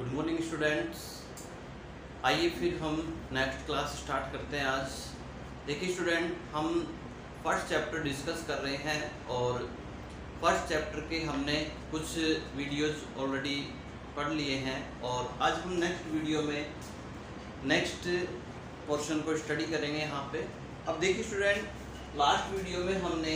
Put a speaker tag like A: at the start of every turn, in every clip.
A: Good morning students. आइए फिर हम नेक्स्ट क्लास स्टार्ट करते हैं आज। देखिए स्टूडेंट, हम फर्स्ट चैप्टर डिस्कस कर रहे हैं और फर्स्ट चैप्टर के हमने कुछ वीडियोस ऑलरेडी पढ़ लिए हैं और आज हम नेक्स्ट वीडियो में नेक्स्ट पोर्शन को स्टडी करेंगे यहाँ पे। अब देखिए स्टूडेंट, लास्ट वीडियो में हमने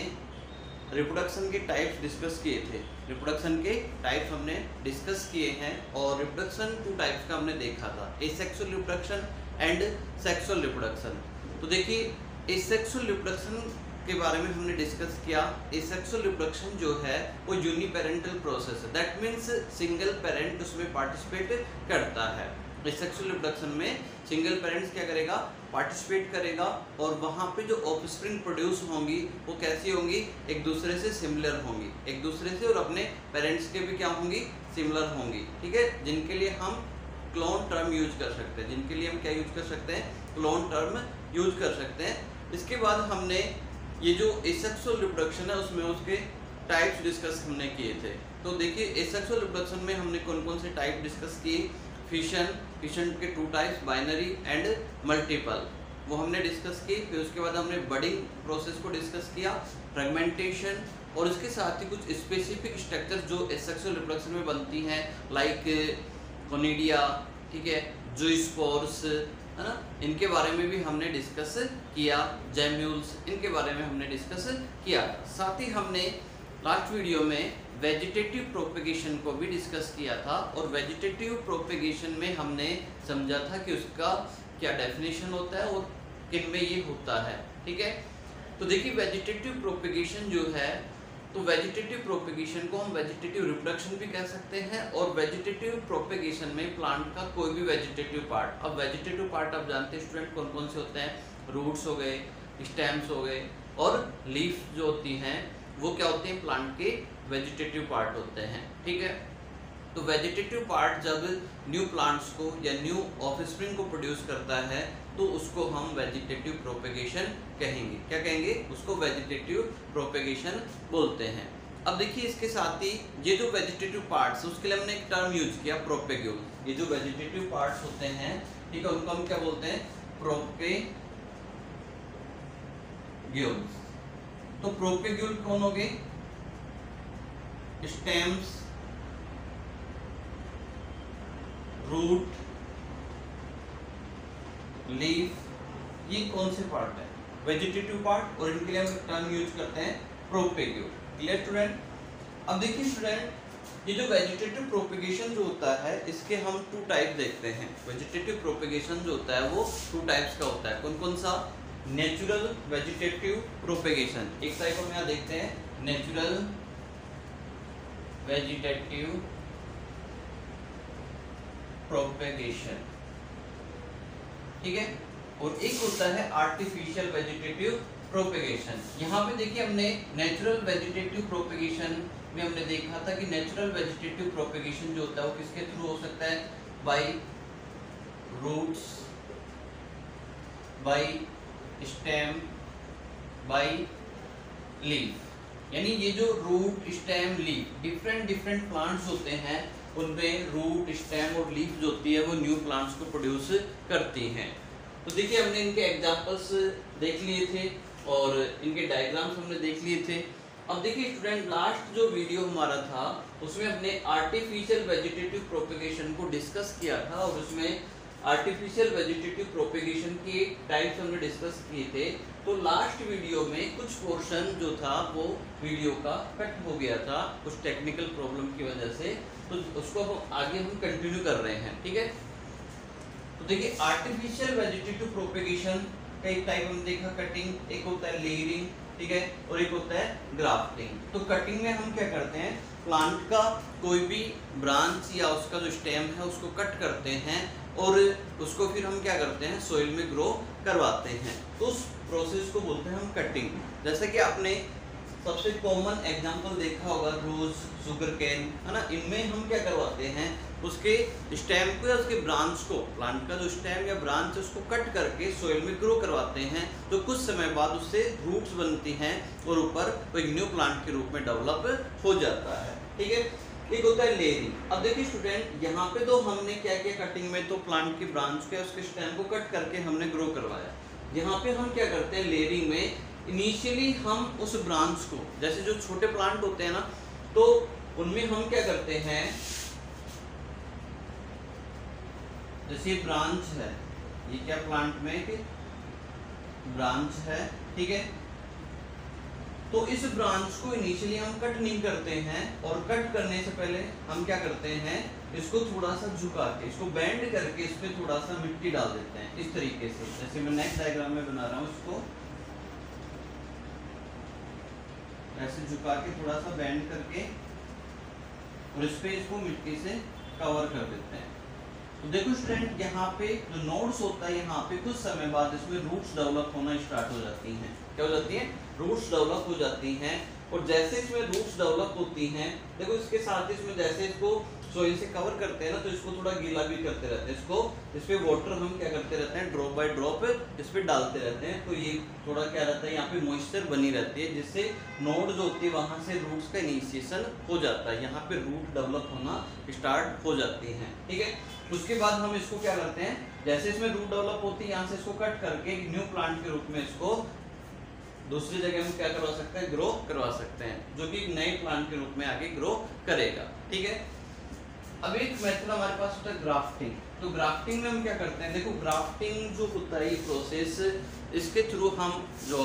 A: रिप्रोडक्शन के टाइप्स डिस्कस किए थे। रिप्रोडक्शन के टाइप्स हमने डिस्कस किए हैं और रिप्रोडक्शन 2 टाइप्स का हमने देखा था, asexual reproduction and sexual reproduction. तो देखिए एसेक्सुअल रिप्रोडक्शन के बारे में हमने डिस्कस किया। एसेक्सुअल रिप्रोडक्शन जो है वो यूनिपेरेंटल प्रोसेस है, दैट मीन्स सिंगल पेरेंट उसमें पार्टिसिपेट करता है। एसेक्सुअल रिप्रोडक्शन में सिंगल पेरेंट्स क्या करेगा, पार्टिसिपेट करेगा और वहाँ पे जो ऑफस्प्रिंग प्रोड्यूस होंगी वो कैसी होंगी, एक दूसरे से सिमिलर होंगी, एक दूसरे से और अपने पेरेंट्स के भी क्या होंगी, सिमिलर होंगी। ठीक है, जिनके लिए हम क्लोन टर्म यूज कर सकते हैं, जिनके लिए हम क्या यूज कर सकते हैं, क्लोन टर्म यूज कर सकते हैं। इसके बाद हमने ये जो एसेक्सुअल रिप्रोडक्शन है उसमें उसके टाइप्स डिस्कस हमने किए थे। तो देखिए एसेक्सुअल रिप्रोडक्शन में हमने कौन कौन से टाइप डिस्कस किए। फिशन के 2 टाइप्स, बाइनरी एंड मल्टीपल, वो हमने डिस्कस की। फिर उसके बाद हमने बडिंग प्रोसेस को डिस्कस किया, फ्रेगमेंटेशन और इसके साथ ही कुछ स्पेसिफिक स्ट्रक्चर जो एसेक्सुअल रिप्रोडक्शन में बनती हैं, लाइक कोनिडिया, ठीक है, ज़ूस्पोर्स, है ना, इनके बारे में भी हमने डिस्कस किया। जेम्यूल्स, इनके बारे में हमने डिस्कस किया। साथ ही हमने लास्ट वीडियो में वेजिटेटिव प्रोपेगेशन को भी डिस्कस किया था और वेजिटेटिव प्रोपेगेशन में हमने समझा था कि उसका क्या डेफिनेशन होता है और किन में ये होता है। ठीक है, तो देखिए वेजिटेटिव प्रोपेगेशन जो है, तो वेजिटेटिव प्रोपेगेशन को हम वेजिटेटिव रिप्रोडक्शन भी कह सकते हैं और वेजिटेटिव प्रोपेगेशन में प्लांट का कोई भी वेजिटेटिव पार्ट, अब वेजिटेटिव पार्ट आप जानते हैं स्टूडेंट कौन कौन से होते हैं, रूट्स हो गए, स्टेम्स हो गए और लीफ जो होती हैं वो क्या होते हैं, प्लांट के वेजिटेटिव पार्ट होते हैं। ठीक है, तो वेजिटेटिव पार्ट जब न्यू प्लांट्स को या न्यू ऑफस्प्रिंग को प्रोड्यूस करता है तो उसको हम वेजिटेटिव प्रोपेगेशन कहेंगे। क्या कहेंगे, उसको वेजिटेटिव प्रोपेगेशन बोलते हैं। अब देखिए इसके साथ ही ये जो वेजिटेटिव पार्ट्स, उसके लिए हमने एक टर्म यूज किया, प्रोपेग्यूल। ये जो वेजिटेटिव पार्ट्स होते हैं, ठीक है, उनको हम क्या बोलते हैं, प्रोपेग्यूल। तो प्रोपेग्यूल कौन हो गए, स्टेम्स, रूट, लीफ, ये कौन से पार्ट है, वेजिटेटिव पार्ट, और इनके लिए हम टर्म यूज करते हैं प्रोपेग्यूल। Clear student. अब देखिए स्टूडेंट, ये जो वेजिटेटिव प्रोपेगेशन जो होता है इसके हम 2 टाइप देखते हैं। वेजिटेटिव प्रोपेगेशन जो होता है वो 2 टाइप्स का होता है। कौन कौन सा, नेचुरल वेजिटेटिव प्रोपेगेशन, एक टाइप हम यहाँ देखते हैं नेचुरल वेजिटेटिव प्रोपेगेशन, ठीक है, और एक होता है आर्टिफिशियल वेजिटेटिव प्रोपेगेशन। यहाँ पे देखिए हमने नेचुरल वेजिटेटिव प्रोपेगेशन में हमने देखा था कि नेचुरल वेजिटेटिव प्रोपेगेशन जो होता है वो किसके थ्रू हो सकता है, by roots, by stem, by leaf. यानी ये जो root, stem, leaf, different plants होते हैं उनमें रूट, स्टेम और लीफ जो होती है वो न्यू प्लांट्स को प्रोड्यूस करती हैं। तो देखिए हमने इनके एग्जांपल्स देख लिए थे और इनके डायग्राम्स हमने देख लिए थे। अब देखिए स्टूडेंट, लास्ट जो वीडियो हमारा था उसमें हमने आर्टिफिशियल वेजिटेटिव प्रोपेगेशन को डिस्कस किया था और उसमें आर्टिफिशियल वेजिटेटिव प्रोपेगेशन की टाइप्स हमने डिस्कस किए थे। तो लास्ट वीडियो में कुछ पोर्शन जो था वो वीडियो का कट हो गया था कुछ टेक्निकल प्रॉब्लम की वजह से, तो उसको आगे हम कंटिन्यू कर रहे हैं। ठीक है, तो देखिए आर्टिफिशियल वेजिटेटिव प्रोपेगेशन का एक टाइप हमने देखा कटिंग, एक होता है लेयरिंग, ठीक है, और एक होता है ग्राफ्टिंग। तो कटिंग में हम क्या करते हैं, प्लांट का कोई भी ब्रांच या उसका जो स्टेम है उसको कट करते हैं और उसको फिर हम क्या करते हैं, सोइल में ग्रो करवाते हैं। तो उस प्रोसेस को बोलते हैं हम कटिंग। जैसे कि आपने सबसे कॉमन एग्जांपल देखा होगा रोज, शुगर केन, है ना, इनमें हम क्या करवाते हैं, उसके स्टेम को या उसके ब्रांच को, प्लांट का जो स्टेम या ब्रांच है उसको कट करके सोइल में ग्रो करवाते हैं। तो कुछ समय बाद उससे रूट्स बनती हैं और ऊपर कोई न्यू प्लांट के रूप में डेवलप हो जाता है। ठीक है, एक होता है लेयरिंग। अब देखिए स्टूडेंट, यहाँ पे तो हमने क्या किया कटिंग में, तो प्लांट की ब्रांच के उसके स्टेम को कट करके हमने ग्रो करवाया। यहाँ पे हम क्या करते हैं लेयरिंग में, इनिशियली हम उस ब्रांच को, जैसे जो छोटे प्लांट होते हैं ना, तो उनमें हम क्या करते हैं, जैसे ये ब्रांच है, ये क्या प्लांट में एक ब्रांच है, ठीक है, तो इस ब्रांच को इनिशियली हम कट नहीं करते हैं, और कट करने से पहले हम क्या करते हैं, इसको थोड़ा सा झुका के, इसको बेंड करके इसमें थोड़ा सा मिट्टी डाल देते हैं इस तरीके से, जैसे मैं नेक्स्ट डायग्राम में बना रहा हूँ, इसको ऐसे झुका के थोड़ा सा बेंड करके और इस पे इसको मिट्टी से कवर कर देते हैं। तो देखो स्टूडेंट, यहाँ पे जो नोड्स होता है, यहाँ पे कुछ समय बाद इसमें रूट्स डेवलप होना स्टार्ट हो जाती हैं। क्या हो जाती हैं? रूट्स डेवलप हो जाती हैं। और जैसे इसमें रूट्स डेवलप होती हैं, देखो इसके साथ इसमें जैसे इसको सोइल से कवर करते हैं ना, तो इसको थोड़ा गीला भी करते रहते हैं, इसको इस पे वाटर हम क्या करते रहते हैं, ड्रॉप बाय ड्रॉप इस पे डालते रहते हैं। तो ये थोड़ा क्या रहता है, यहाँ पे मॉइस्चर बनी रहती है, जिससे नोड जो होती है वहां से रूट्स का इनिशिएशन हो जाता है, यहाँ पे रूट डेवलप होना स्टार्ट हो जाती है, ठीक है। उसके बाद हम इसको क्या करते हैं, जैसे इसमें रूट डेवलप होती है, यहाँ से इसको कट करके न्यू प्लांट के रूप में इसको दूसरी जगह हम क्या करवा सकते हैं, ग्रो करवा सकते हैं, जो कि नए प्लांट के रूप में आगे ग्रो करेगा, ठीक है। अब एक मेथड हमारे पास होता है ग्राफ्टिंग। तो ग्राफ्टिंग में हम क्या करते हैं, देखो ग्राफ्टिंग जो होता है ये प्रोसेस, इसके थ्रू हम जो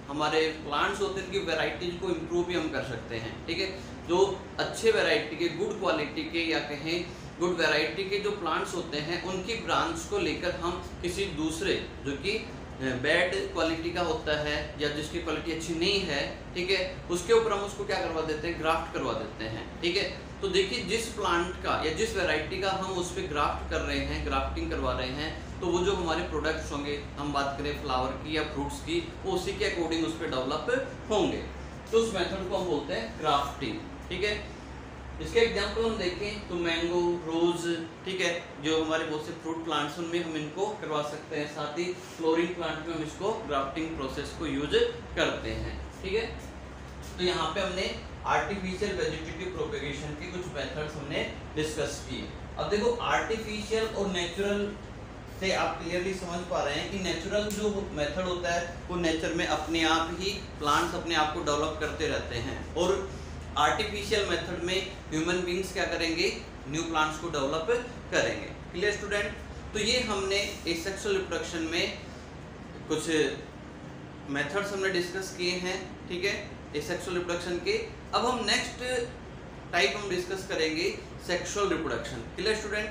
A: हमारे प्लांट्स होते हैं उनकी वैरायटीज को इम्प्रूव भी हम कर सकते हैं, ठीक है। जो अच्छे वैरायटी के, गुड क्वालिटी के, या कहें गुड वैरायटी के जो प्लांट्स होते हैं, उनकी ब्रांच को लेकर हम किसी दूसरे जो कि बैड क्वालिटी का होता है या जिसकी क्वालिटी अच्छी नहीं है, ठीक है, उसके ऊपर हम उसको क्या करवा देते हैं, ग्राफ्ट करवा देते हैं, ठीक है। तो देखिए जिस प्लांट का या जिस वैरायटी का हम उस पर ग्राफ्ट कर रहे हैं, ग्राफ्टिंग करवा रहे हैं, तो वो जो हमारे प्रोडक्ट्स होंगे, हम बात करें फ्लावर की या फ्रूट्स की, वो उसी के अकॉर्डिंग उस पर डेवलप होंगे। तो उस मेथड को हम बोलते हैं ग्राफ्टिंग, ठीक है। इसके एग्जाम्पल हम देखें तो मैंगो, रोज, ठीक है, जो हमारे बहुत से फ्रूट प्लांट्स उनमें हम इनको करवा सकते हैं। साथ ही फ्लोरिंग प्लांट में हम इसको ग्राफ्टिंग प्रोसेस को यूज करते हैं, ठीक है। तो यहाँ पे हमने आर्टिफिशियल वेजिटेटिव प्रोपेगेशन के कुछ मेथड्स हमने डिस्कस किए। अब देखो आर्टिफिशियल और नेचुरल से आप क्लियरली समझ पा रहे हैं कि नेचुरल जो मेथड होता है वो नेचर में अपने आप ही प्लांट्स अपने आप को डेवलप करते रहते हैं, और आर्टिफिशियल मेथड में ह्यूमन बींग्स क्या करेंगे, न्यू प्लांट्स को डेवलप करेंगे। Clear student? तो ये हमने एसेक्सुअल रिप्रोडक्शन में कुछ मेथड्स हमने डिस्कस किए हैं, ठीक है, एसेक्सुअल रिप्रोडक्शन के। अब हम नेक्स्ट टाइप हम डिस्कस करेंगे सेक्सुअल रिप्रोडक्शन। Clear student?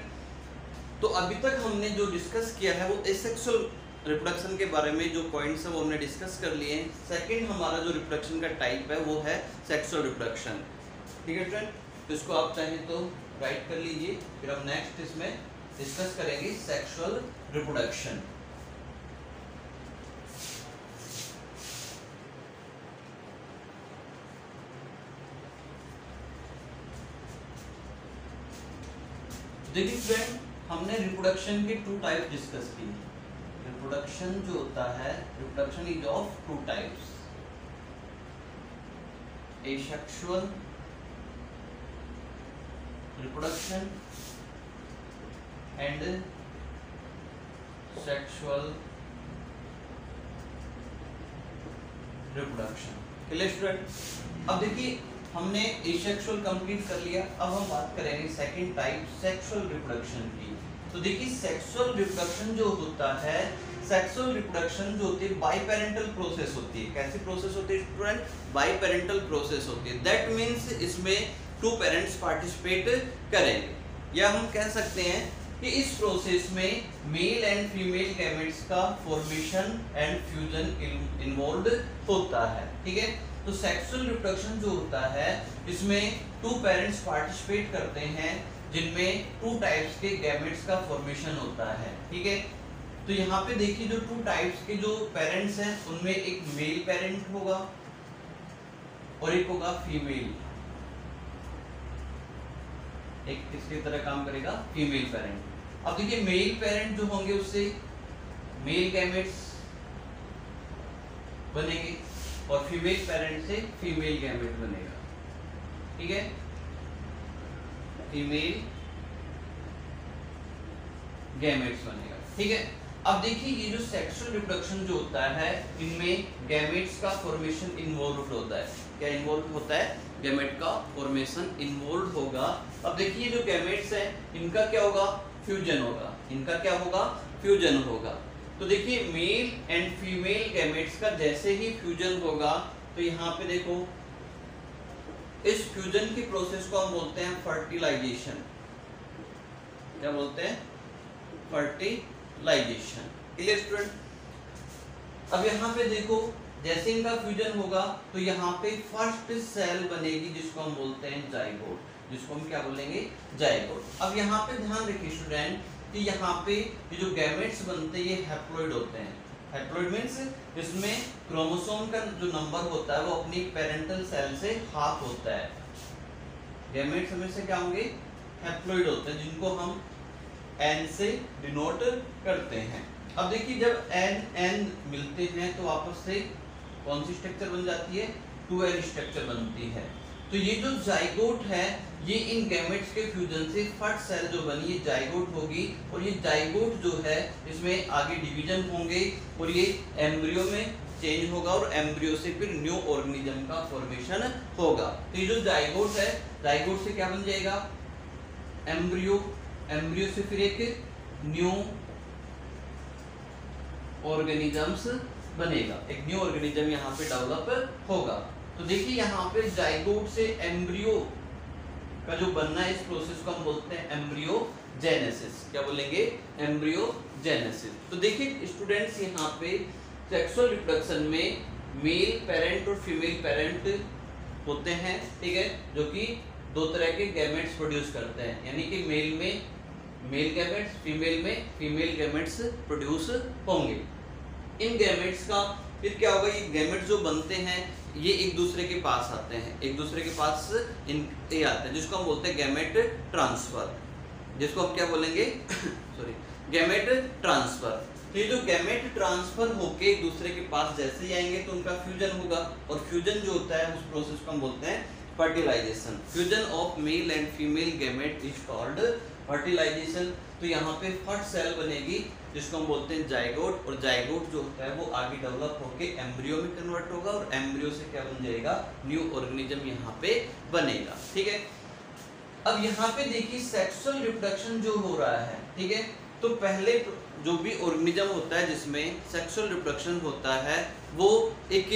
A: तो अभी तक हमने जो डिस्कस किया है वो एसेक्सुअल रिप्रोडक्शन के बारे में जो पॉइंट्स है वो हमने डिस्कस कर लिए हैं। सेकंड हमारा जो रिप्रोडक्शन का टाइप है वो है सेक्सुअल रिप्रोडक्शन, ठीक है स्टूडेंट। तो इसको आप चाहें तो राइट कर लीजिए, फिर हम नेक्स्ट इसमें डिस्कस करेंगे सेक्सुअल रिप्रोडक्शन। देखिए फ्रेंड, हमने रिप्रोडक्शन के टू टाइप डिस्कस किए। रिप्रोडक्शन जो होता है, reproduction is of two types, asexual reproduction and sexual reproduction. Clear student? अब देखिए हमने एसेक्सुअल कंप्लीट कर लिया, अब हम बात करेंगे सेकंड टाइप सेक्सुअल रिप्रोडक्शन की। तो देखिए सेक्सुअल रिप्रोडक्शन जो होता है, सेक्सुअल रिप्रोडक्शन जो होती है बाई पेरेंटल प्रोसेस होती है। कैसी प्रोसेस होती है स्टूडेंट? बाई पेरेंटल प्रोसेस होती है। दैट मीन्स इसमें टू पेरेंट्स पार्टिसिपेट करेंगे, या हम कह सकते हैं कि इस प्रोसेस में मेल एंड फीमेल गैमेट्स का फॉर्मेशन एंड फ्यूजन इन्वॉल्व होता है, ठीक है। तो सेक्सुअल रिप्रोडक्शन जो होता है इसमें टू पेरेंट्स पार्टिसिपेट करते हैं, जिनमें टू टाइप्स के गैमेट्स का फॉर्मेशन होता है, ठीक है। तो यहाँ पे देखिए जो टू टाइप्स के जो पेरेंट्स हैं उनमें एक मेल पेरेंट होगा और एक होगा फीमेल, एक किसकी तरह काम करेगा, फीमेल पेरेंट। अब देखिए मेल पेरेंट जो होंगे उससे मेल गैमेट्स बनेंगे और फीमेल पेरेंट से फीमेल गैमेट बनेगा, ठीक है। फीमेल गैमेट्स बनेगा। ठीक है, अब देखिए ये जो सेक्सुअल रिप्रोडक्शन जो होता है इनमें गैमेट्स का फॉर्मेशन इन्वॉल्व होता है। क्या इन्वॉल्व होता है? गैमेट का फॉर्मेशन इन्वॉल्व होगा। अब देखिए जो गैमेट्स हैं इनका क्या होगा? फ्यूजन होगा। इनका क्या होगा? फ्यूजन होगा। तो देखिए मेल एंड फीमेल गैमेट्स का जैसे ही फ्यूजन होगा तो यहाँ पे देखो इस फ्यूजन की प्रोसेस को हम बोलते हैं फर्टिलाइजेशन। क्या बोलते हैं? फर्टिलाइजेशन। Clear student? अब यहाँ पे देखो जैसे इनका फ्यूजन होगा तो यहाँ पे फर्स्ट सेल बनेगी जिसको हम बोलते हैं जाइगोट। जिसको हम क्या बोलेंगे? जाइगोट। अब यहाँ पे ध्यान रखिए स्टूडेंट कि यहाँ पे ये जो गैमेट्स बनते हैं ये हैप्लॉइड होते हैं। हैप्लॉइड मीन्स इसमें क्रोमोसोम का जो नंबर होता है वो अपनी पेरेंटल सेल से हाफ होता है। गैमेट्स में से क्या होंगे? हैप्लॉइड होते हैं, जिनको हम एन से डिनोट करते हैं। अब देखिए जब एन एन मिलते हैं तो आपस से कौन सी स्ट्रक्चर बन जाती है? 2n स्ट्रक्चर बनती है। तो ये जो जाइगोट है ये इन गैमेट्स के फ्यूजन से फर्स्ट सेल जो बनी ये जाइगोट होगी, और ये जाइगोट जो है इसमें आगे डिवीजन होंगे और ये एम्ब्रियो में चेंज होगा और एम्ब्रियो से फिर न्यू ऑर्गेनिज्म का फॉर्मेशन होगा। तो ये जो जाइगोट है, जाइगोट से क्या बन जाएगा? एम्ब्रियो। एम्ब्रियो से फिर एक न्यू ऑर्गेनिजम्स बनेगा। एक न्यू ऑर्गेनिज्म यहाँ पे डेवलप होगा। तो देखिए यहाँ पे जाइगोट से एम्ब्रियो का जो बनना है इस प्रोसेस को हम बोलते हैं एम्ब्रियोजेनेसिस। क्या बोलेंगे? एम्ब्रियोजेनेसिस। तो देखिए स्टूडेंट्स यहाँ पे सेक्सुअल रिप्रोडक्शन में मेल पेरेंट और फीमेल पेरेंट होते हैं। ठीक है, जो कि दो तरह के गैमेट्स प्रोड्यूस करते हैं, यानी कि मेल में मेल गैमेट्स, फीमेल में फीमेल गैमेट्स प्रोड्यूस होंगे। इन गैमेट्स का फिर क्या होगा? ये गैमेट्स जो बनते हैं ये एक दूसरे के पास आते हैं, एक दूसरे के पास ये आते हैं, जिसको हम बोलते हैं गैमेट ट्रांसफर। जिसको हम क्या बोलेंगे? Sorry, gamete transfer. तो ये जो गैमेट ट्रांसफर होके एक दूसरे के पास जैसे ही आएंगे तो उनका फ्यूजन होगा, और फ्यूजन जो होता है उस प्रोसेस को हम बोलते हैं fertilisation. Fusion of male and female gamete is called fertilisation. तो यहाँ पे फर्स्ट सेल बनेगी जिसको हम बोलते हैं जाइगोट, और जाइगोट जो होता है वो आगे डेवलप होके एम्ब्रियो में कन्वर्ट होगा, और एम्ब्रियो से क्या बन जाएगा? न्यू ऑर्गेनिज्म यहाँ पे बनेगा। ठीक है, अब यहाँ पे देखिए सेक्सुअल रिप्रोडक्शन जो हो रहा है, ठीक है, तो पहले जो भी ऑर्गेनिज्म होता है जिसमें सेक्सुअल रिप्रोडक्शन होता है वो एक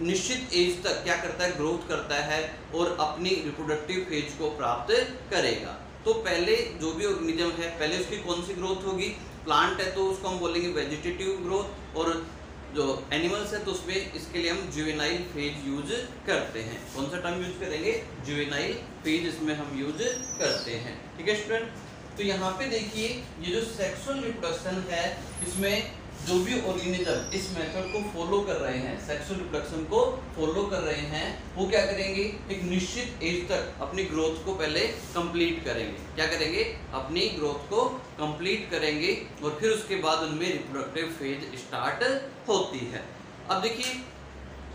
A: निश्चित एज तक क्या करता है? ग्रोथ करता है और अपनी रिप्रोडक्टिव फेज को प्राप्त करेगा। तो पहले जो भी ऑर्गेनिज्म है पहले उसकी कौन सी ग्रोथ होगी? प्लांट है तो उसको हम बोलेंगे वेजिटेटिव ग्रोथ, और जो एनिमल्स है तो उसमें इसके लिए हम जुवेनाइल फेज यूज करते हैं। कौन सा टर्म यूज करेंगे? जुवेनाइल फेज इसमें हम यूज करते हैं। ठीक है स्टूडेंट? तो यहाँ पे देखिए ये जो सेक्सुअल रिप्रोडक्शन है इसमें जो भी ऑर्गेनिज्म इस मेथड को फॉलो कर रहे हैं, सेक्सुअल रिप्रोडक्शन को फॉलो कर रहे हैं, वो क्या करेंगे? एक निश्चित एज तक अपनी ग्रोथ को पहले कंप्लीट करेंगे। क्या करेंगे? अपनी ग्रोथ को कंप्लीट करेंगे और फिर उसके बाद उनमें रिप्रोडक्टिव फेज स्टार्ट होती है। अब देखिए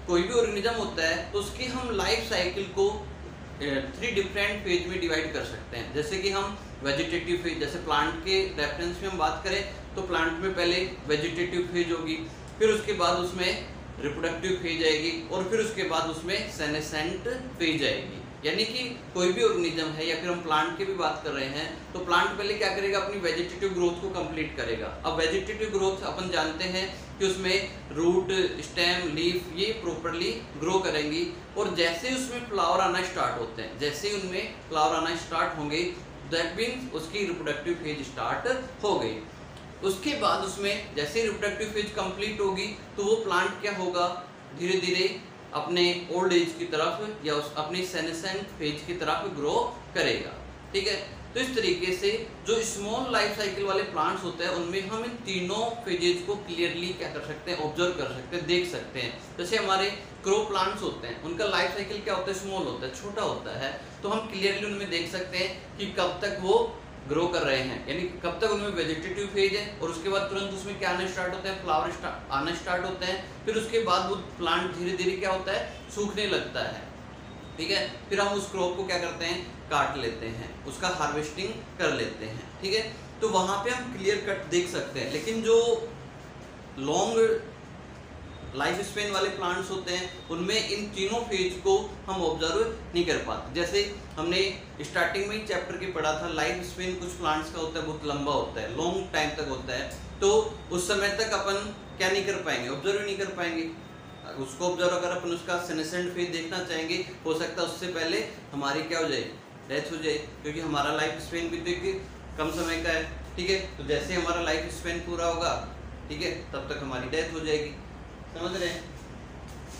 A: कोई भी ऑर्गेनिज्म होता है तो उसकी हम लाइफ साइकिल को 3 डिफरेंट फेज में डिवाइड कर सकते हैं। जैसे कि हम वेजिटेटिव फेज, जैसे प्लांट के रेफरेंस में हम बात करें तो प्लांट में पहले वेजिटेटिव फेज होगी, फिर उसके बाद उसमें रिप्रोडक्टिव फेज आएगी, और फिर उसके बाद उसमें सेनेसेंट फेज आएगी। यानी कि कोई भी ऑर्गेनिज्म है या फिर हम प्लांट की भी बात कर रहे हैं तो प्लांट पहले क्या करेगा? अपनी वेजिटेटिव ग्रोथ को कंप्लीट करेगा। अब वेजिटेटिव ग्रोथ अपन जानते हैं कि उसमें रूट, स्टेम, लीफ ये प्रॉपरली ग्रो करेंगी, और जैसे ही उसमें फ्लावर आना स्टार्ट होते हैं, जैसे ही उनमें फ्लावर आना स्टार्ट होंगे दैट मीन्स उसकी रिप्रोडक्टिव फेज स्टार्ट हो गई। उसके बाद उसमें जैसे ही रिप्रोडक्टिव फेज कंप्लीट होगी तो वो प्लांट क्या होगा? धीरे धीरे अपने ओल्ड एज की तरफ या अपनी सेनेसेंट फेज की तरफ ग्रो करेगा। ठीक है, तो इस तरीके से जो स्मॉल लाइफ साइकिल वाले प्लांट्स होते हैं उनमें हम इन तीनों फेजेज को क्लियरली क्या कर सकते हैं? ऑब्जर्व कर सकते हैं, देख सकते हैं। जैसे हमारे क्रो प्लांट्स होते हैं उनका लाइफ साइकिल क्या होता है? स्मॉल होता है, छोटा होता है, तो हम क्लियरली उनमें देख सकते हैं कि कब तक वो ग्रो कर रहे हैं, यानी कब तक उनमें वेजिटेटिव फेज है, और उसके बाद तुरंत उसमें क्या आना स्टार्ट होता है? फ्लावर आना स्टार्ट होते हैं। फिर उसके बाद वो प्लांट धीरे धीरे क्या होता है? सूखने लगता है। ठीक है। फिर हम उस क्रॉप को क्या करते हैं, काट लेते हैं, उसका हार्वेस्टिंग कर लेते हैं, ठीक है। तो वहां पे हम क्लियर कट देख सकते हैं। लेकिन जो लॉन्ग लाइफ स्पेन वाले प्लांट्स होते हैं उनमें इन तीनों फेज को हम ऑब्जर्व नहीं कर पाते। जैसे हमने स्टार्टिंग में ही चैप्टर के पढ़ा था, लाइफ स्पेन कुछ प्लांट्स का होता है बहुत लंबा होता है, लॉन्ग टाइम तक होता है, तो उस समय तक अपन क्या नहीं कर पाएंगे, ऑब्जर्व नहीं कर पाएंगे उसको। ऑब्जर्व अगर अपन उसका सेनेसेंट फेज देखना चाहेंगे, हो सकता है उससे पहले हमारी क्या हो जाए, डेथ हो जाए, क्योंकि हमारा लाइफ स्पेन भी तो कम समय का है, ठीक है। तो जैसे हमारा लाइफ स्पेन पूरा होगा, ठीक है, तब तक हमारी डेथ हो जाएगी, समझ रहे हैं।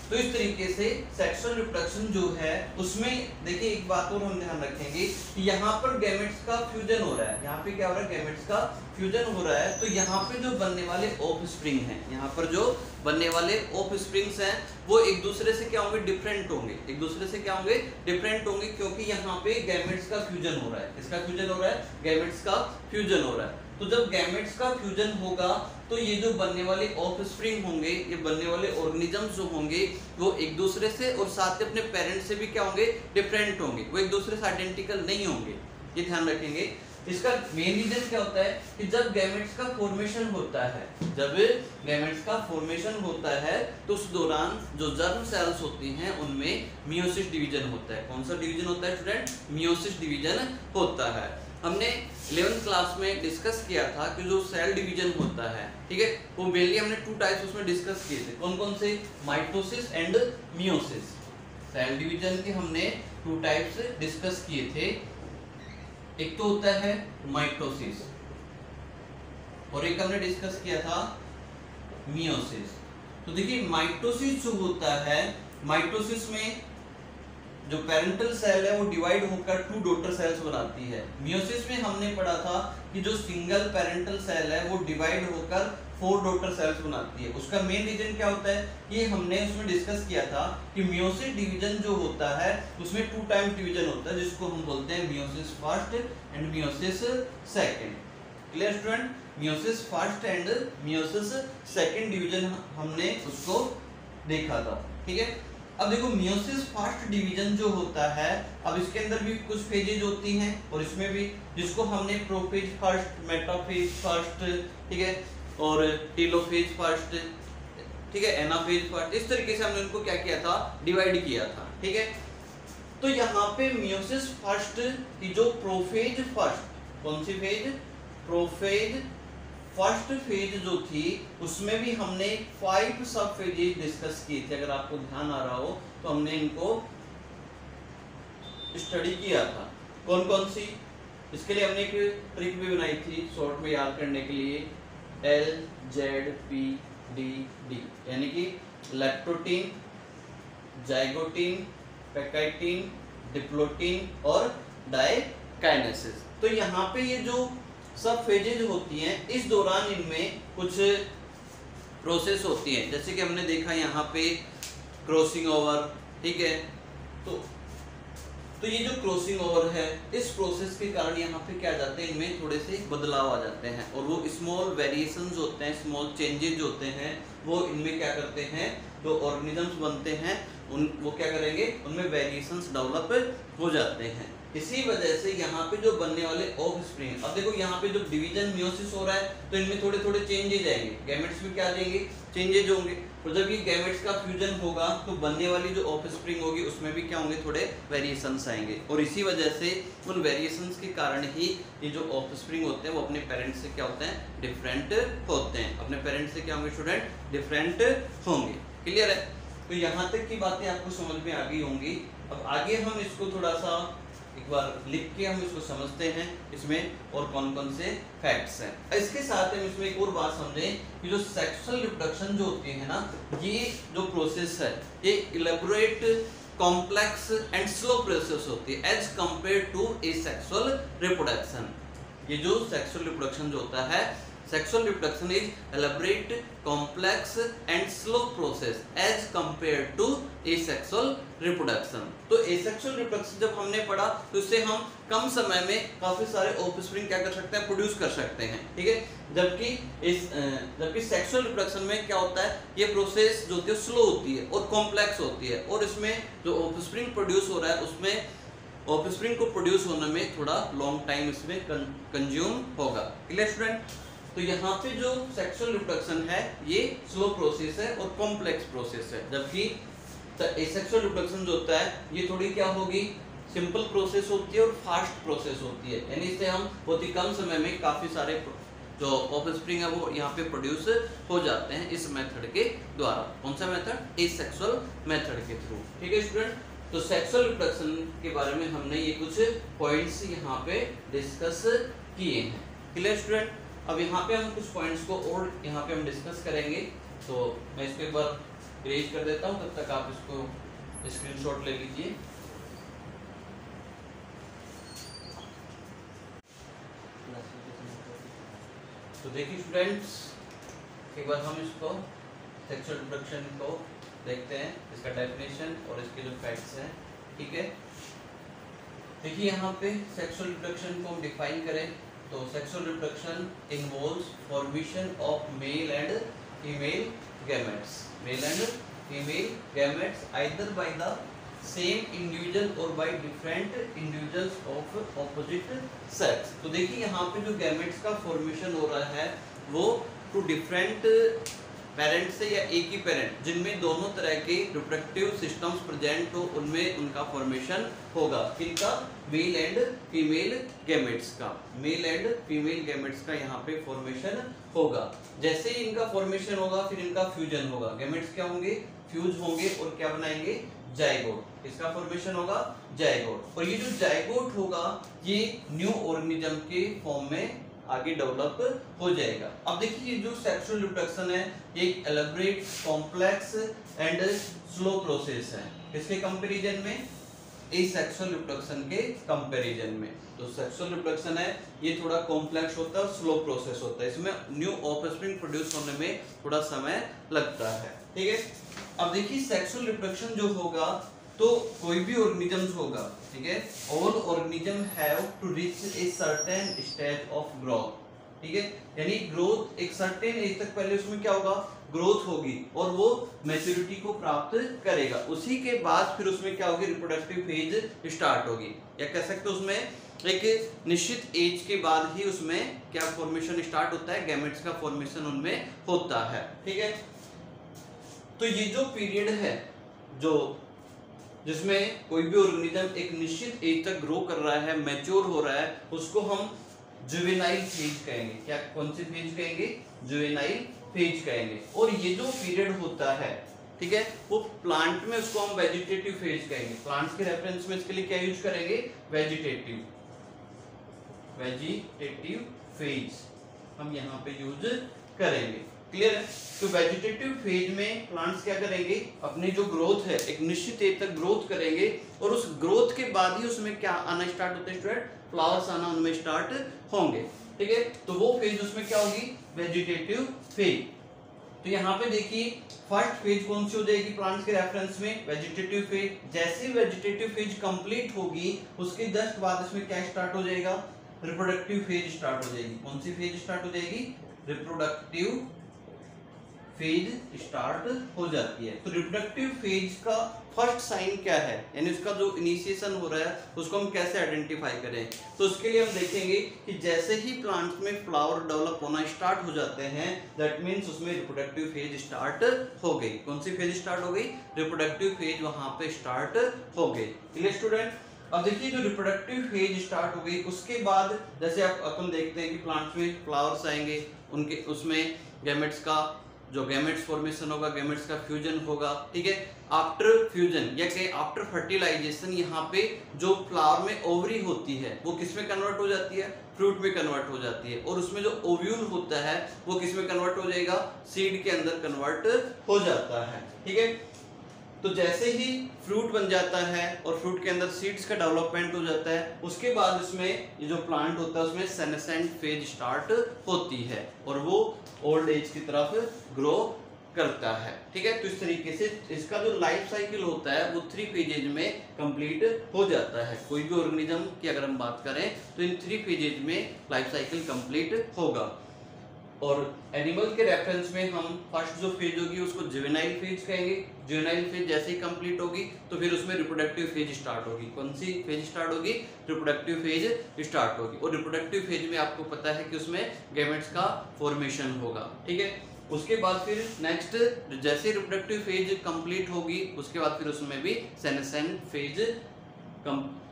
A: तो इस तरीके से सेक्सुअल रिप्रोडक्शन जो है उसमें देखिए एक बात और हम ध्यान रखेंगे कि यहाँ पर गैमेट्स का फ्यूजन हो रहा है, यहाँ पे क्या हो रहा है, गैमेट्स का फ्यूजन हो रहा है। तो यहाँ पे जो बनने वाले ऑफस्प्रिंग हैं, यहाँ पर जो बनने वाले ऑफस्प्रिंग्स हैं वो एक दूसरे से क्या होंगे, डिफरेंट होंगे, एक दूसरे से क्या होंगे, डिफरेंट होंगे, क्योंकि यहाँ पे गैमेट्स का फ्यूजन हो रहा है। इसका फ्यूजन हो रहा है, गैमेट्स का फ्यूजन हो रहा है। तो जब गैमेट्स का फ्यूजन होगा तो ये जो बनने वाले ऑफस्प्रिंग होंगे, ये बनने वाले ऑर्गेनिजम्स जो होंगे वो एक दूसरे से और साथ ही अपने पेरेंट्स से भी क्या होंगे, डिफरेंट होंगे, वो एक दूसरे से आइडेंटिकल नहीं होंगे, ये ध्यान रखेंगे। इसका मेन रीजन क्या होता है कि जब गैमेट्स का फॉर्मेशन होता है, जब गैमेट्स का फॉर्मेशन होता है तो उस दौरान जो जर्म सेल्स होती हैं उनमें मियोसिस डिवीजन होता है। कौन सा डिवीजन होता है स्टूडेंट, मियोसिस डिवीजन होता है। हमने 11th क्लास में डिस्कस किया था कि जो सेल डिवीजन होता है, ठीक है, वो मेनली हमने 2 टाइप्स उसमें डिस्कस किए थे। कौन कौन से, mitosis and meiosis. Cell division के हमने 2 टाइप्स डिस्कस किए थे। एक तो होता है माइटोसिस और एक हमने डिस्कस किया था मियोसिस। तो देखिए माइटोसिस जो होता है, माइटोसिस में जो पेरेंटल सेल है वो डिवाइड होकर 2 डॉटर सेल्स बनाती है। मियोसिस में हमने पढ़ा था कि जो सिंगल पेरेंटल सेल है वो डिवाइड होकर 4 डॉटर सेल्स बनाती है। उसका मेन रीजन क्या होता है, ये हमने उसमें डिस्कस किया था कि मियोसिस डिवीजन जो होता है उसमें 2 टाइम डिवीजन होता है, जिसको हम बोलते हैं meiosis first and meiosis second. Clear student, meiosis first and meiosis second division हमने उसको देखा था, ठीक है। अब देखो मियोसिस फर्स्ट डिवीजन जो होता है, अब इसके अंदर भी कुछ फेजेज होती हैं और इसमें भी, जिसको हमने प्रोफेज फर्स्ट, मेटाफेज फर्स्ट, ठीक है, और टेलोफेज फर्स्ट, ठीक है, एनाफेज फर्स्ट, इस तरीके से हमने उनको क्या किया था, डिवाइड किया था, ठीक है। तो यहाँ पे मियोसिस फर्स्ट की जो प्रोफेज फर्स्ट, कौन सी फेज, प्रोफेज फर्स्ट फेज जो थी उसमें भी हमने 5 सब फेजेज डिस्कस किए थे। अगर आपको ध्यान आ रहा हो तो हमने इनको स्टडी किया था। कौन कौन सी, इसके लिए हमने एक ट्रिक भी बनाई थी शॉर्ट में याद करने के लिए, LZPDD, यानी कि लैक्टोटीन, जाइगोटीन, पैकाइटीन, डिप्लोटीन और डाइकाइनेसिस। तो यहाँ पे ये जो सब फेजेज होती हैं, इस दौरान इनमें कुछ प्रोसेस होती हैं, जैसे कि हमने देखा यहाँ पे क्रॉसिंग ओवर, ठीक है। तो ये जो क्रॉसिंग ओवर है, इस प्रोसेस के कारण यहाँ पे क्या आ जाते हैं, इनमें थोड़े से बदलाव आ जाते हैं और वो स्मॉल वेरिएशंस होते हैं, स्मॉल चेंजेज होते हैं, वो इनमें क्या करते हैं, जो ऑर्गेनिजम्स बनते हैं वो क्या करेंगे, उनमें वेरिएशंस डेवलप हो जाते हैं। इसी वजह से यहाँ पे जो बनने वाले ऑफस्प्रिंग, अब देखो यहाँ पे जो डिवीजन मियोसिस हो रहा है तो इनमें थोड़े थोड़े चेंजेज आएंगे, गैमेट्स में क्या आ जाएंगे, चेंजेज होंगे। और जब ये गैमेट्स का फ्यूजन होगा तो बनने वाली जो ऑफस्प्रिंग होगी उसमें भी क्या होंगे, थोड़े वेरिएशंस आएंगे। और इसी वजह से उन वेरिएशंस के कारण ही ये जो ऑफस्प्रिंग होते हैं वो अपने पेरेंट्स से क्या होते हैं, डिफरेंट होते हैं। अपने पेरेंट्स से क्या होंगे स्टूडेंट, डिफरेंट होंगे। क्लियर है, तो यहाँ तक की बातें आपको समझ में आ गई होंगी। अब आगे हम इसको थोड़ा सा एक बार लिख के हम इसको समझते हैं, इसमें और कौन कौन से फैक्ट्स हैं। इसके साथ हम इसमें एक और बात समझें कि जो सेक्सुअल रिप्रोडक्शन जो होती है ना, ये जो प्रोसेस है ये elaborate, complex and slow process होती है as compare to asexual reproduction. ये जो सेक्सुअल रिप्रोडक्शन जो होता है, sexual reproduction is elaborate, complex and slow process as compare to asexual reproduction. तो एसेक्सुअल रिप्रोडक्शन जब हमने पढ़ा तो इससे हम कम समय में काफी सारे ऑफस्प्रिंग क्या कर सकते हैं, प्रोड्यूस कर सकते हैं, ठीक है। जबकि सेक्सुअल रिप्रोडक्शन में क्या होता है, ये प्रोसेस जो होती है स्लो होती है और कॉम्प्लेक्स होती है, और इसमें जो ऑफस्प्रिंग प्रोड्यूस हो रहा है उसमें ऑफस्प्रिंग को प्रोड्यूस होने में थोड़ा लॉन्ग टाइम इसमें कंज्यूम होगा। Clear student? तो यहाँ पे जो सेक्सुअल रिप्रोडक्शन है ये स्लो प्रोसेस है और कॉम्प्लेक्स प्रोसेस है, जबकि एसेक्सुअल रिप्रोडक्शन जो होता है ये थोड़ी क्या होगी, सिंपल प्रोसेस होती है और फास्ट प्रोसेस होती है, यानी इससे हम बहुत ही कम समय में काफी सारे जो ऑफस्प्रिंग है वो यहाँ पे प्रोड्यूस हो जाते हैं इस मेथड के द्वारा। कौन सा मेथड? एसेक्सुअल मेथड के थ्रू, ठीक है स्टूडेंट। तो सेक्सुअल रिप्रोडक्शन के बारे में हमने ये कुछ पॉइंट्स यहाँ पे डिस्कस किए हैं। Clear student? अब यहाँ पे हम कुछ पॉइंट्स को और यहाँ पे हम डिस्कस करेंगे, तो मैं इसको एक बार इरेज कर देता हूँ, तब तक आप इसको स्क्रीनशॉट ले लीजिए। तो देखिए स्टूडेंट्स, एक बार हम इसको सेक्सुअल रिप्रोडक्शन को देखते हैं, इसका डेफिनेशन और इसके जो फैक्ट्स हैं, ठीक है। देखिए यहाँ पे सेक्सुअल रिप्रोडक्शन को हम डिफाइन करें तो sexual reproduction involves formation of male and female gametes, male and female gametes either by the same individual और by different individuals of opposite sex. तो देखिए यहाँ पे जो गैमेट्स का फॉर्मेशन हो रहा है वो टू डिफरेंट पेरेंट से या एक ही पेरेंट जिनमें दोनों तरह के रिप्रोडक्टिव सिस्टम्स प्रेजेंट हो उनमें उनका फॉर्मेशन होगा। किनका? मेल एंड फीमेल गैमेट्स का, मेल एंड फीमेल गैमेट्स का यहाँ पे फॉर्मेशन होगा। जैसे ही इनका फॉर्मेशन होगा फिर इनका फ्यूजन होगा, गैमेट्स क्या होंगे, फ्यूज होंगे और क्या बनाएंगे, जाइगोट। इसका फॉर्मेशन होगा जाइगोट, और ये जो जाइगोट होगा ये न्यू ऑर्गेनिज्म के फॉर्म में आगे डेवलप हो जाएगा। अब देखिए जो सेक्सुअल रिप्रोडक्शन है ये एक elaborate, complex and slow process है। किसके कंपैरिजन में? एसेक्सुअल रिप्रोडक्शन के कंपैरिजन में। तो सेक्सुअल रिप्रोडक्शन है ये थोड़ा कॉम्प्लेक्स होता है और स्लो प्रोसेस होता है, इसमें न्यू ऑफस्प्रिंग प्रोड्यूस होने में थोड़ा समय लगता है, ठीक है। अब देखिए सेक्सुअल रिप्रोडक्शन जो होगा तो कोई भी ऑर्गेनिज्म होगा, ठीक है, all organism have to reach a certain stage of growth, ठीक है, यानी ग्रोथ एक सर्टेन एज तक पहले उसमें क्या होगा, ग्रोथ होगी और वो मैच्योरिटी को प्राप्त करेगा। उसी के बाद फिर उसमें क्या होगी, रिप्रोडक्टिव फेज स्टार्ट होगी, या कह सकते हैं उसमें एक निश्चित एज के बाद ही उसमें क्या फॉर्मेशन स्टार्ट होता है, गैमेट्स का फॉर्मेशन उनमें होता है, ठीक है। तो ये जो पीरियड है जो जिसमें कोई भी ऑर्गेनिज्म एक निश्चित एज तक ग्रो कर रहा है, मैच्योर हो रहा है, उसको हम जुवेनाइल फेज कहेंगे। क्या, कौन सी फेज कहेंगे, जुवेनाइल फेज कहेंगे। और ये जो पीरियड होता है, ठीक है, वो प्लांट में उसको हम वेजिटेटिव फेज कहेंगे। प्लांट्स के रेफरेंस में इसके लिए क्या यूज करेंगे, वेजिटेटिव फेज हम यहाँ पे यूज करेंगे। क्लियर है? तो वेजिटेटिव फेज में प्लांट्स क्या करेंगे, अपनी जो ग्रोथ है एक निश्चित एज तक ग्रोथ करेंगे और उस ग्रोथ के बाद ही उसमें क्या आना स्टार्ट होते हैं स्टूडेंट, फ्लावर्स आना उनमें स्टार्ट होंगे, ठीक है। तो वो फेज उसमें क्या होगी, वेजिटेटिव फेज। तो यहाँ पे देखिए फर्स्ट फेज कौन सी हो जाएगी प्लांट्स के रेफरेंस में, वेजिटेटिव फेज। जैसे वेजिटेटिव फेज कंप्लीट होगी उसके जस्ट बाद इसमें क्या स्टार्ट हो जाएगा, रिप्रोडक्टिव फेज स्टार्ट हो जाएगी। कौन सी फेज स्टार्ट हो जाएगी, रिप्रोडक्टिव फेज स्टार्ट हो जाती है। तो रिप्रोडक्टिव फेज का फर्स्ट साइन क्या है, यानी उसका जो इनिशिएशन हो रहा है उसको हम कैसे आइडेंटिफाई करें। तो उसके लिए हम देखेंगे कि जैसे ही प्लांट्स में फ्लावर डेवलप होना स्टार्ट हो जाते हैं, दैट मीन्स उसमें रिप्रोडक्टिव फेज स्टार्ट हो गई। कौन सी फेज स्टार्ट हो गई, रिप्रोडक्टिव फेज वहां पे स्टार्ट हो गई। Clear student? अब देखिए जो रिप्रोडक्टिव फेज स्टार्ट हो गई उसके बाद जैसे अपन देखते हैं कि प्लांट्स में फ्लावर्स आएंगे, उनके उसमें गैमेट्स का जो गैमेट्स फॉर्मेशन होगा, गैमेट्स का फ्यूजन होगा, ठीक है। आफ्टर फ्यूजन या के आफ्टर फर्टिलाइजेशन यहाँ पे जो फ्लावर में ओवरी होती है वो किस में कन्वर्ट हो जाती है, फ्रूट में कन्वर्ट हो जाती है। और उसमें जो ओव्यूल होता है वो किस में कन्वर्ट हो जाएगा, सीड के अंदर कन्वर्ट हो जाता है, ठीक है। तो जैसे ही फ्रूट बन जाता है और फ्रूट के अंदर सीड्स का डेवलपमेंट हो जाता है, उसके बाद उसमें ये जो प्लांट होता है उसमें सेनेसेंट फेज स्टार्ट होती है और वो ओल्ड एज की तरफ ग्रो करता है। ठीक है, तो इस तरीके से इसका जो लाइफ साइकिल होता है वो 3 फेजेज में कंप्लीट हो जाता है। कोई भी ऑर्गेनिज्म की अगर हम बात करें तो इन 3 फेजेज में लाइफ साइकिल कंप्लीट होगा। और एनिमल के रेफरेंस में हम फर्स्ट जो फेज होगी उसको जुवेनाइल फेज कहेंगे। जुवेनाइल फेज जैसे ही कंप्लीट होगी तो फिर उसमें रिप्रोडक्टिव फेज स्टार्ट होगी। कौन सी फेज स्टार्ट होगी? रिप्रोडक्टिव फेज स्टार्ट होगी। और रिप्रोडक्टिव फेज में आपको पता है कि उसमें गैमेट्स का फॉर्मेशन होगा। ठीक है, उसके बाद फिर नेक्स्ट जैसे रिप्रोडक्टिव फेज कंप्लीट होगी उसके बाद फिर उसमें भी सेनेसेंट फेज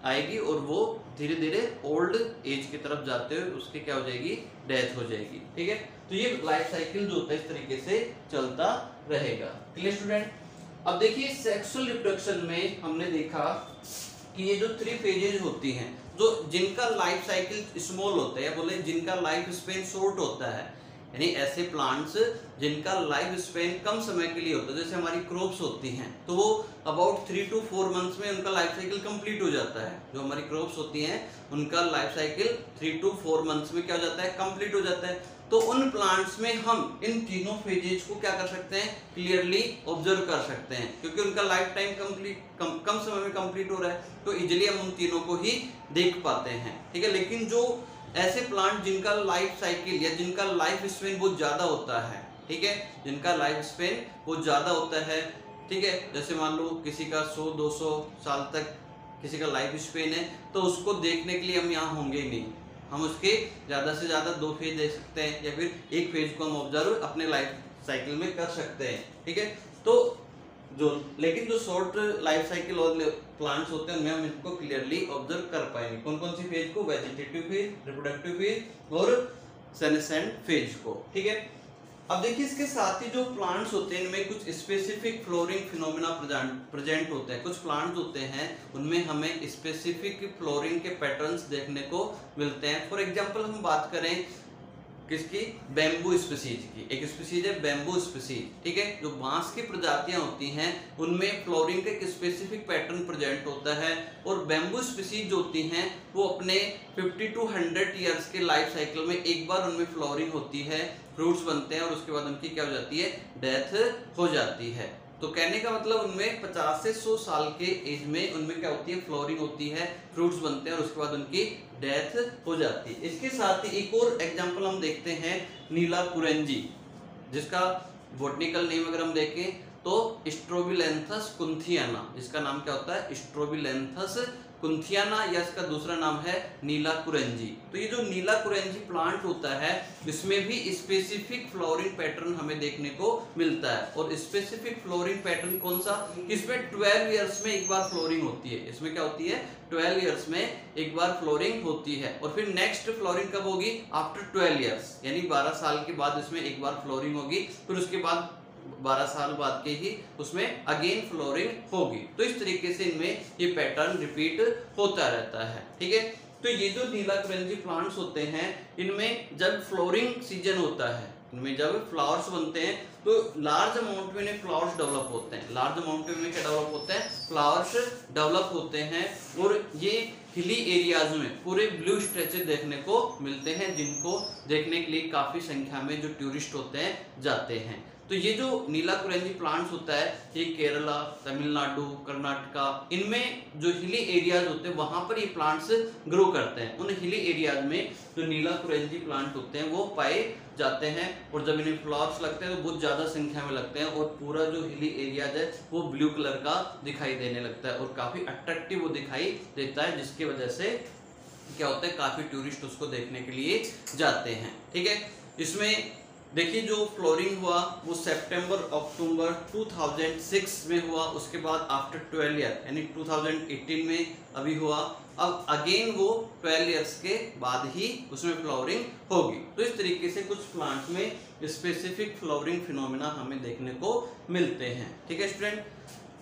A: आएगी और वो धीरे धीरे ओल्ड एज की तरफ जाते हुए उसके क्या हो जाएगी? डेथ हो जाएगी। ठीक है, तो ये लाइफ साइकिल जो होता है इस तरीके से चलता रहेगा। Clear student? अब देखिए सेक्सुअल रिप्रोडक्शन में हमने देखा कि ये जो 3 फेजेज होती हैं, जो जिनका लाइफ साइकिल स्मॉल होता है या बोले जिनका लाइफ स्पेन शॉर्ट होता है, यानी ऐसे प्लांट्स जिनका लाइफ स्पेन कम समय के लिए होता है, जैसे हमारी क्रॉप्स होती हैं तो वो अबाउट 3 to 4 मंथ्स में उनका लाइफ साइकिल कंप्लीट हो जाता है। जो हमारी क्रॉप्स होती हैं उनका लाइफ साइकिल 3 to 4 मंथ्स में क्या हो जाता है? कंप्लीट हो जाता है। तो उन प्लांट्स में हम इन तीनों फेजेज को क्या कर सकते हैं? क्लियरली ऑब्जर्व कर सकते हैं, क्योंकि उनका लाइफ टाइम कम समय में कंप्लीट हो रहा है, तो इजिली हम उन तीनों को ही देख पाते हैं। ठीक है, लेकिन जो ऐसे प्लांट जिनका लाइफ साइकिल या जिनका लाइफ स्पेन बहुत ज्यादा होता है, ठीक है, जिनका लाइफ स्पेन बहुत ज्यादा होता है, ठीक है, जैसे मान लो किसी का 100-200 साल तक किसी का लाइफ स्पेन है, तो उसको देखने के लिए हम यहाँ होंगे ही नहीं। हम उसके ज्यादा से ज्यादा 2 फेज देख सकते हैं या फिर 1 फेज को हम ऑब्जर्व अपने लाइफ साइकिल में कर सकते हैं। ठीक है, तो लेकिन जो शॉर्ट लाइफ साइकिल और प्लांट्स होते हैं उनमें हम इनको क्लियरली ऑब्जर्व कर पाएंगे। कौन कौन सी फेज को? वेजिटेटिव फेज, रिप्रोडक्टिव फेज और सेनेसेंट फेज को। ठीक है, अब देखिए इसके साथ ही जो प्लांट्स होते हैं इनमें कुछ स्पेसिफिक फ्लोरिंग फिनोमेना प्रेजेंट होते हैं। कुछ प्लांट्स होते हैं उनमें हमें स्पेसिफिक फ्लोरिंग के पैटर्न्स देखने को मिलते हैं। फॉर एग्जांपल हम बात करें किसकी? बैम्बू स्पीसीज की। एक स्पीसीज है बैम्बू स्पीसीज। ठीक है, जो बांस की प्रजातियां होती हैं उनमें फ्लोरिंग का एक स्पेसिफिक पैटर्न प्रेजेंट होता है। और बैम्बू स्पीसीज जो होती हैं वो अपने 50 to 100 ईयर्स के लाइफ साइकिल में एक बार उनमें फ्लोरिंग होती है, फ्रूट्स बनते हैं और उसके बाद उनकी क्या हो जाती है? डेथ हो जाती है। तो कहने का मतलब उनमें 50 से 100 साल के एज में उनमें क्या होती है? फ्लोरिंग होती है, फ्रूट्स बनते हैं और उसके बाद उनकी डेथ हो जाती है। इसके साथ ही एक और एग्जांपल हम देखते हैं नीला कुरेंजी, जिसका बॉटनिकल नेम अगर हम देखें तो स्ट्रोबिलेंथस कुंथियाना, जिसका नाम क्या होता है? स्ट्रोबिलेंथस कुंथियाना, या इसका दूसरा नाम है नीला कुरेंजी। तो ये जो नीला कुरेंजी प्लांट होता है इसमें भी स्पेसिफिक फ्लोरिंग पैटर्न हमें देखने को मिलता है। और स्पेसिफिक फ्लोरिंग पैटर्न कौन सा? इसमें 12 ईयर्स में एक बार फ्लोरिंग होती है। इसमें क्या होती है? 12 ईयर्स में एक बार फ्लोरिंग होती है। और फिर नेक्स्ट फ्लोरिंग कब होगी? आफ्टर 12 ईयर्स, यानी 12 साल के बाद इसमें एक बार फ्लोरिंग होगी, फिर उसके बाद 12 साल बाद के ही उसमें अगेन फ्लोरिंग होगी। तो इस तरीके से इनमें ये पैटर्न रिपीट होता रहता है। ठीक है, तो ये जो नीला कुरेंजी प्लांट्स होते हैं इनमें जब फ्लोरिंग सीजन होता है, इनमें जब फ्लावर्स बनते हैं तो लार्ज अमाउंट में इन्हें फ्लावर्स डेवलप होते हैं। लार्ज अमाउंट में इनमें क्या डेवलप होते हैं? फ्लावर्स डेवलप होते हैं। और ये हिली एरियाज में पूरे ब्लू स्ट्रेचेस देखने को मिलते हैं, जिनको देखने के लिए काफी संख्या में जो टूरिस्ट होते हैं जाते हैं। तो ये जो नीला कुरेंजी प्लांट्स होता है ये केरला, तमिलनाडु, कर्नाटका, इनमें जो हिली एरियाज होते हैं वहां पर ये प्लांट्स ग्रो करते हैं। उन हिली एरियाज में जो नीला कुरेंजी प्लांट होते हैं वो पाए जाते हैं। और जब इन्हें फ्लावर्स लगते हैं तो बहुत ज्यादा संख्या में लगते हैं और पूरा जो हिली एरियाज है वो ब्लू कलर का दिखाई देने लगता है और काफी अट्रैक्टिव वो दिखाई देता है, जिसकी वजह से क्या होता है? काफी टूरिस्ट उसको देखने के लिए जाते हैं। ठीक है, इसमें देखिए जो फ्लोरिंग हुआ वो सितंबर-अक्टूबर 2006 में हुआ। उसके बाद आफ्टर 12 ईयर यानी 2018 में अभी हुआ। अब अगेन वो 12 ईयर्स के बाद ही उसमें फ्लावरिंग होगी। तो इस तरीके से कुछ प्लांट्स में स्पेसिफिक फ्लावरिंग फिनोमेना हमें देखने को मिलते हैं। ठीक है स्टूडेंट,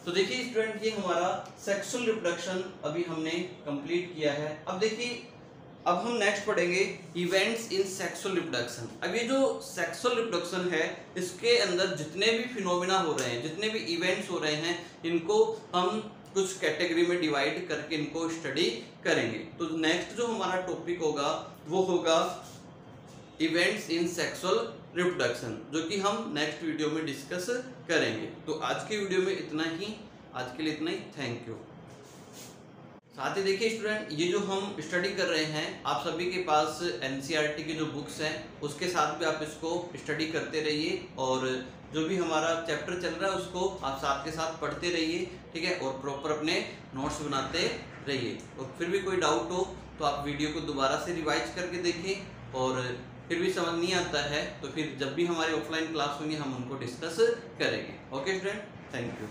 A: तो देखिए स्टूडेंट ये हमारा सेक्सुअल रिप्रोडक्शन अभी हमने कंप्लीट किया है। अब देखिए अब हम नेक्स्ट पढ़ेंगे इवेंट्स इन सेक्सुअल रिप्रोडक्शन। अब ये जो सेक्सुअल रिप्रोडक्शन है, इसके अंदर जितने भी फिनोमिना हो रहे हैं, जितने भी इवेंट्स हो रहे हैं, इनको हम कुछ कैटेगरी में डिवाइड करके इनको स्टडी करेंगे। तो नेक्स्ट जो हमारा टॉपिक होगा वो होगा इवेंट्स इन सेक्सुअल रिप्रोडक्शन, जो कि हम नेक्स्ट वीडियो में डिस्कस करेंगे। तो आज की वीडियो में इतना ही, आज के लिए इतना ही। Thank you. साथ ही देखिए स्टूडेंट, ये जो हम स्टडी कर रहे हैं, आप सभी के पास एनसीईआरटी की जो बुक्स हैं उसके साथ भी आप इसको स्टडी करते रहिए, और जो भी हमारा चैप्टर चल रहा है उसको आप साथ के साथ पढ़ते रहिए, ठीक है, और प्रॉपर अपने नोट्स बनाते रहिए। और फिर भी कोई डाउट हो तो आप वीडियो को दोबारा से रिवाइज करके देखें, और फिर भी समझ नहीं आता है तो फिर जब भी हमारी ऑफलाइन क्लास होंगी हम उनको डिस्कस करेंगे। Okay student, thank you.